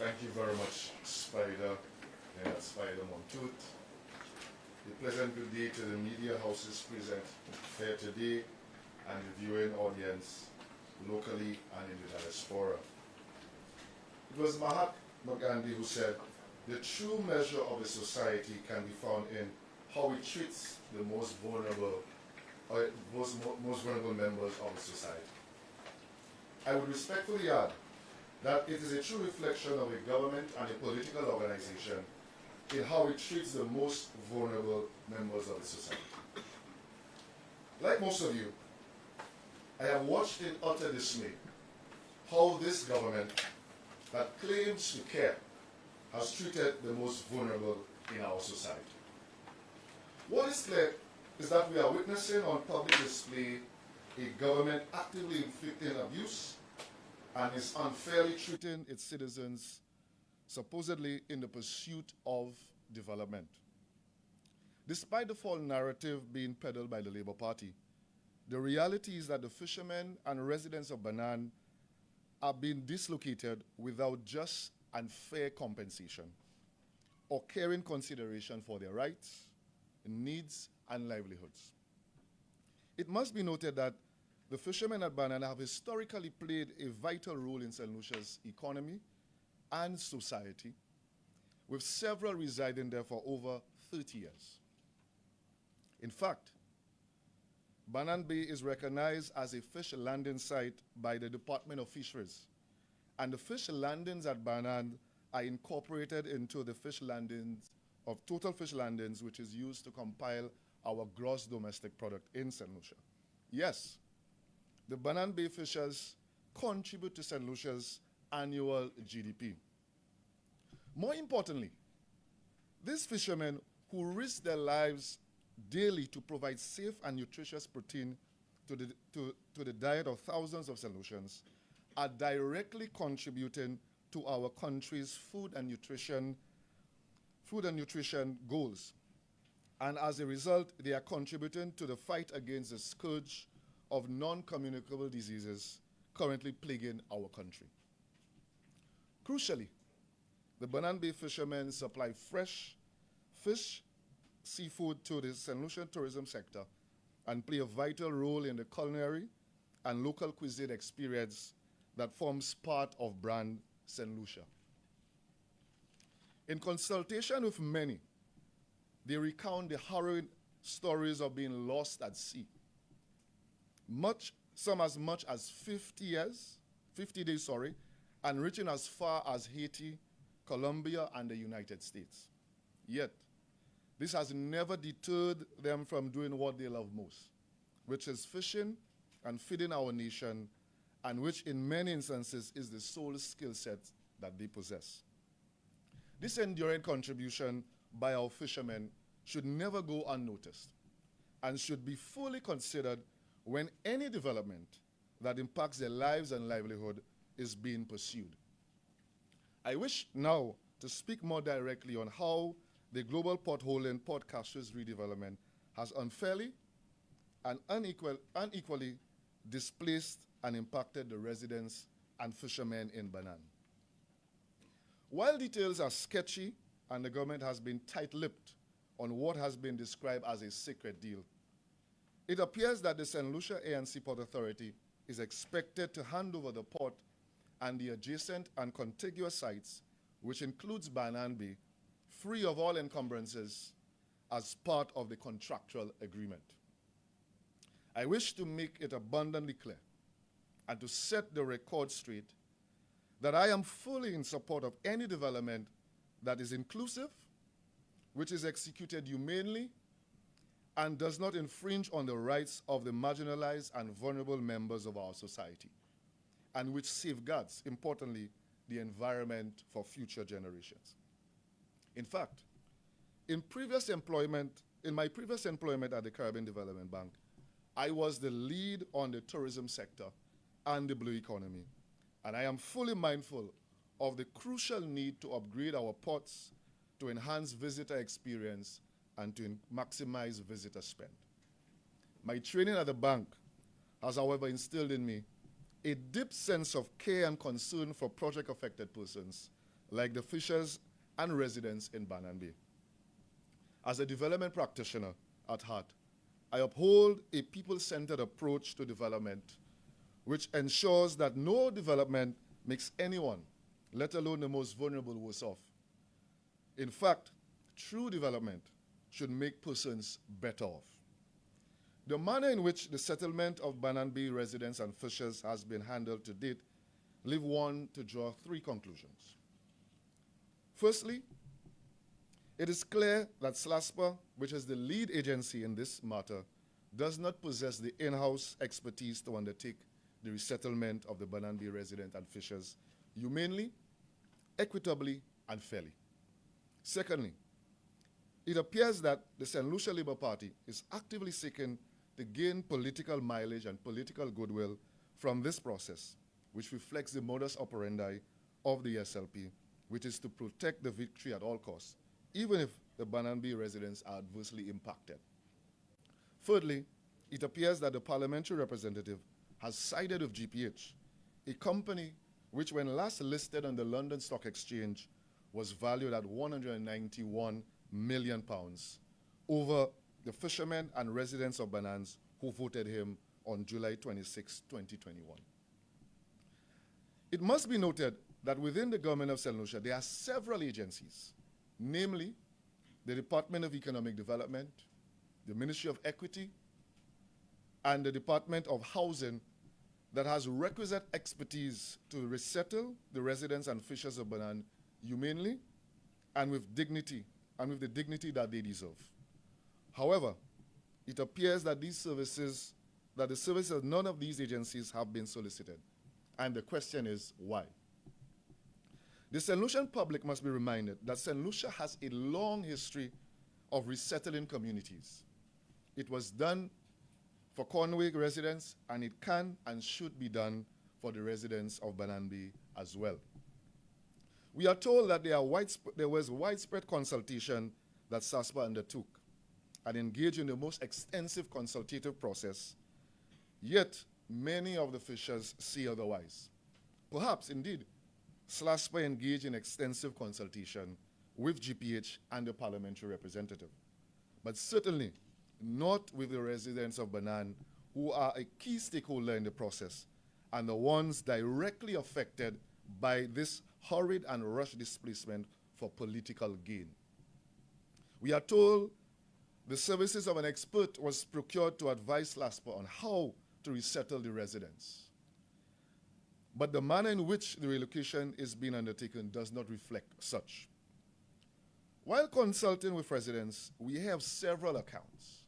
Thank you very much, Spider. Yeah, Spider Montoot. A pleasant good day to the media houses present here today and the viewing audience locally and in the diaspora. It was Mahatma Gandhi who said, the true measure of a society can be found in how it treats the most vulnerable members of the society. I would respectfully add that it is a true reflection of a government and a political organization in how it treats the most vulnerable members of the society. Like most of you, I have watched in utter dismay how this government that claims to care has treated the most vulnerable in our society. What is clear is that we are witnessing on public display a government actively inflicting abuse and is unfairly treating its citizens, supposedly in the pursuit of development. Despite the false narrative being peddled by the Labour Party, the reality is that the fishermen and residents of Banan are being dislocated without just and fair compensation or caring consideration for their rights, needs, and livelihoods. It must be noted that the fishermen at Banan have historically played a vital role in St. Lucia's economy and society, with several residing there for over 30 years. In fact, Banan Bay is recognized as a fish landing site by the Department of Fisheries, and the fish landings at Banan are incorporated into the fish landings of total fish landings, which is used to compile our gross domestic product in St. Lucia. Yes, the Banan Bay fishers contribute to St. Lucia's annual GDP. More importantly, these fishermen who risk their lives daily to provide safe and nutritious protein to the diet of thousands of St. Lucians are directly contributing to our country's food and nutrition goals. And as a result, they are contributing to the fight against the scourge of non-communicable diseases currently plaguing our country. Crucially, the Banan Bay fishermen supply fresh fish, seafood to the St. Lucian tourism sector and play a vital role in the culinary and local cuisine experience that forms part of brand St. Lucia. In consultation with many, they recount the harrowing stories of being lost at sea. Some as much as 50 days, and reaching as far as Haiti, Colombia, and the United States. Yet, this has never deterred them from doing what they love most, which is fishing and feeding our nation, and which in many instances is the sole skill set that they possess. This enduring contribution by our fishermen should never go unnoticed and should be fully considered when any development that impacts their lives and livelihood is being pursued. I wish now to speak more directly on how the global potholing Port Castries redevelopment has unfairly and unequally displaced and impacted the residents and fishermen in Banan. While details are sketchy and the government has been tight-lipped on what has been described as a secret deal, it appears that the St. Lucia ANC Port Authority is expected to hand over the port and the adjacent and contiguous sites, which includes Banan Bay, free of all encumbrances as part of the contractual agreement. I wish to make it abundantly clear and to set the record straight that I am fully in support of any development that is inclusive, which is executed humanely, and does not infringe on the rights of the marginalized and vulnerable members of our society, and which safeguards, importantly, the environment for future generations. In fact, in my previous employment at the Caribbean Development Bank, I was the lead on the tourism sector and the blue economy, and I am fully mindful of the crucial need to upgrade our ports to enhance visitor experience and to maximize visitor spend. My training at the bank has, however, instilled in me a deep sense of care and concern for project-affected persons like the fishers and residents in Banan Bay. As a development practitioner at heart, I uphold a people-centered approach to development which ensures that no development makes anyone, let alone the most vulnerable, worse off. In fact, true development should make persons better off. The manner in which the settlement of Banan Bay residents and fishers has been handled to date leave one to draw three conclusions. Firstly, it is clear that SLASPA, which is the lead agency in this matter, does not possess the in-house expertise to undertake the resettlement of the Banan Bay residents and fishers humanely, equitably, and fairly. Secondly, it appears that the St. Lucia Labour Party is actively seeking to gain political mileage and political goodwill from this process, which reflects the modus operandi of the SLP, which is to protect the victory at all costs, even if the Banan Bay residents are adversely impacted. Thirdly, it appears that the parliamentary representative has sided with GPH, a company which, when last listed on the London Stock Exchange, was valued at £191 million over the fishermen and residents of Banannes who voted him on July 26, 2021. It must be noted that within the government of St. Lucia, there are several agencies, namely the Department of Economic Development, the Ministry of Equity, and the Department of Housing that has requisite expertise to resettle the residents and fishers of Banan humanely and with dignity, and with the dignity that they deserve. However, it appears that the services of none of these agencies have been solicited. And the question is, why? The St. Lucian public must be reminded that St. Lucia has a long history of resettling communities. It was done for Conway residents, and it can and should be done for the residents of Banan Bay as well. We are told that there was widespread consultation that SASPA undertook and engaged in the most extensive consultative process, yet many of the fishers see otherwise. Perhaps, indeed, SLASPA engaged in extensive consultation with GPH and the parliamentary representative, but certainly not with the residents of Banan, who are a key stakeholder in the process and the ones directly affected by this hurried and rushed displacement for political gain. We are told the services of an expert was procured to advise SLASPA on how to resettle the residents. But the manner in which the relocation is being undertaken does not reflect such. While consulting with residents, we have several accounts.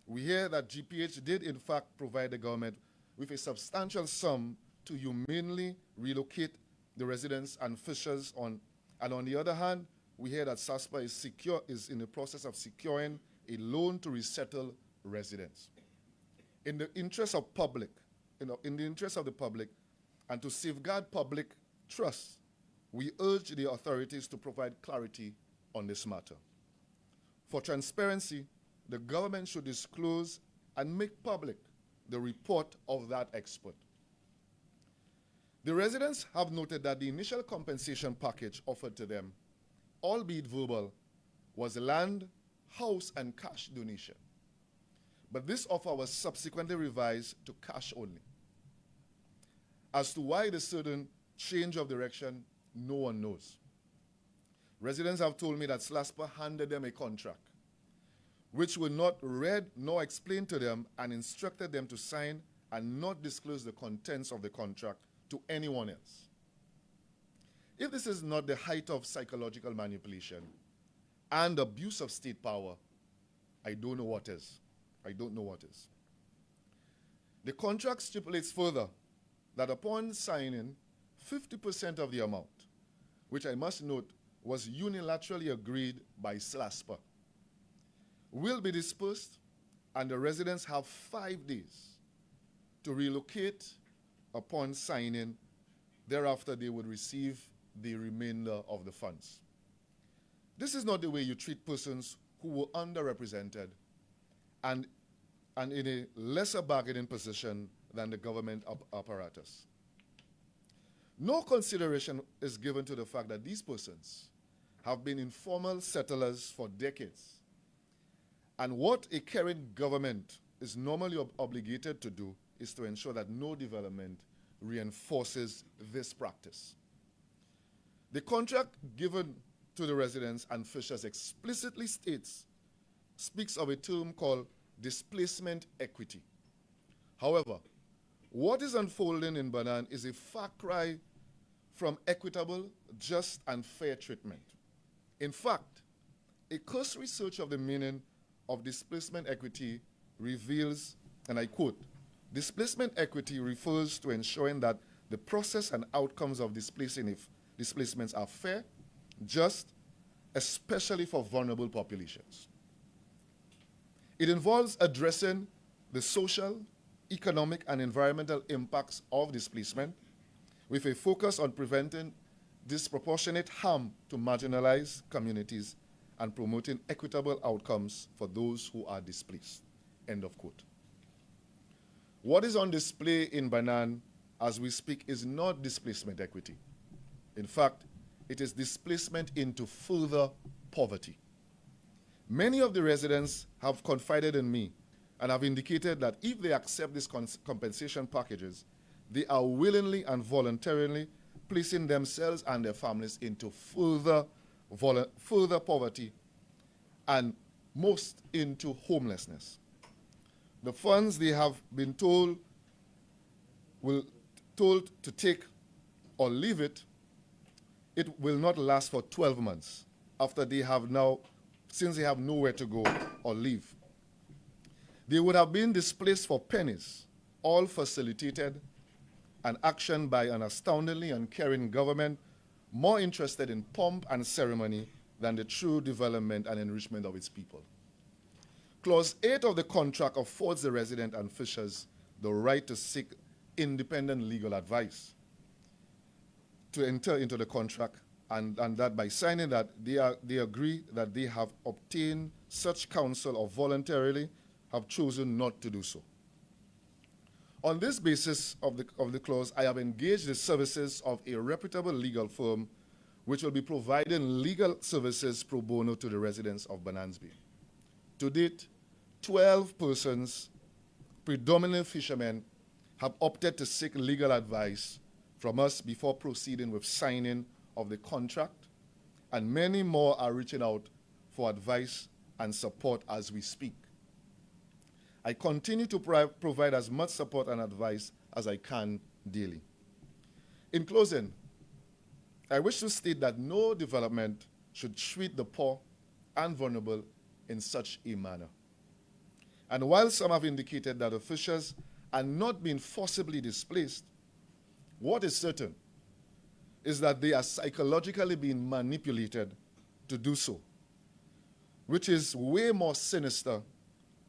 We hear that GPH did in fact provide the government with a substantial sum to humanely relocate the residents and fishers and on the other hand, we hear that SASPA is in the process of securing a loan to resettle residents. In the interest of in the interest of the public, and to safeguard public trust, we urge the authorities to provide clarity on this matter. For transparency, the government should disclose and make public the report of that expert. The residents have noted that the initial compensation package offered to them, albeit verbal, was land, house, and cash donation. But this offer was subsequently revised to cash only. As to why the sudden change of direction, no one knows. Residents have told me that SLASPA handed them a contract, which were not read nor explained to them, and instructed them to sign and not disclose the contents of the contract to anyone else. If this is not the height of psychological manipulation and abuse of state power, I don't know what is. I don't know what is. The contract stipulates further that upon signing, 50% of the amount, which I must note was unilaterally agreed by SLASPA, will be dispersed, and the residents have 5 days to relocate upon signing. Thereafter, they would receive the remainder of the funds. This is not the way you treat persons who were underrepresented and in a lesser bargaining position than the government apparatus. No consideration is given to the fact that these persons have been informal settlers for decades. And what a current government is normally obligated to do is to ensure that no development reinforces this practice. The contract given to the residents and fishers explicitly speaks of a term called displacement equity. However, what is unfolding in Banan is a far cry from equitable, just, and fair treatment. In fact, a cursory search of the meaning of displacement equity reveals, and I quote, displacement equity refers to ensuring that the process and outcomes of displacements are fair, just, especially for vulnerable populations. It involves addressing the social, economic, and environmental impacts of displacement with a focus on preventing disproportionate harm to marginalized communities and promoting equitable outcomes for those who are displaced. End of quote. What is on display in Banan as we speak is not displacement equity. In fact, it is displacement into further poverty. Many of the residents have confided in me and have indicated that if they accept these compensation packages, they are willingly and voluntarily placing themselves and their families into further poverty and most into homelessness. The funds they have been told to take or leave it will not last for 12 months after they have now, since they have nowhere to go or leave. They would have been displaced for pennies, all facilitated and actioned by an astoundingly uncaring government more interested in pomp and ceremony than the true development and enrichment of its people. Clause 8 of the contract affords the resident and fishers the right to seek independent legal advice to enter into the contract, and that by signing that, they agree that they have obtained such counsel or voluntarily have chosen not to do so. On this basis of the clause, I have engaged the services of a reputable legal firm which will be providing legal services pro bono to the residents of Banannes Bay. To date, 12 persons, predominantly fishermen, have opted to seek legal advice from us before proceeding with signing of the contract, and many more are reaching out for advice and support as we speak. I continue to provide as much support and advice as I can daily. In closing, I wish to state that no development should treat the poor and vulnerable in such a manner. And while some have indicated that the fishers are not being forcibly displaced, what is certain is that they are psychologically being manipulated to do so, which is way more sinister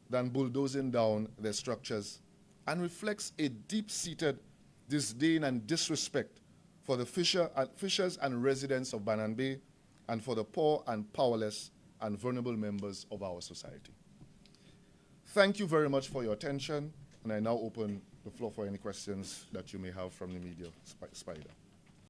than bulldozing down their structures and reflects a deep-seated disdain and disrespect for the fishers and residents of Banan Bay and for the poor and powerless and vulnerable members of our society. Thank you very much for your attention, and I now open the floor for any questions that you may have from the media. Spider.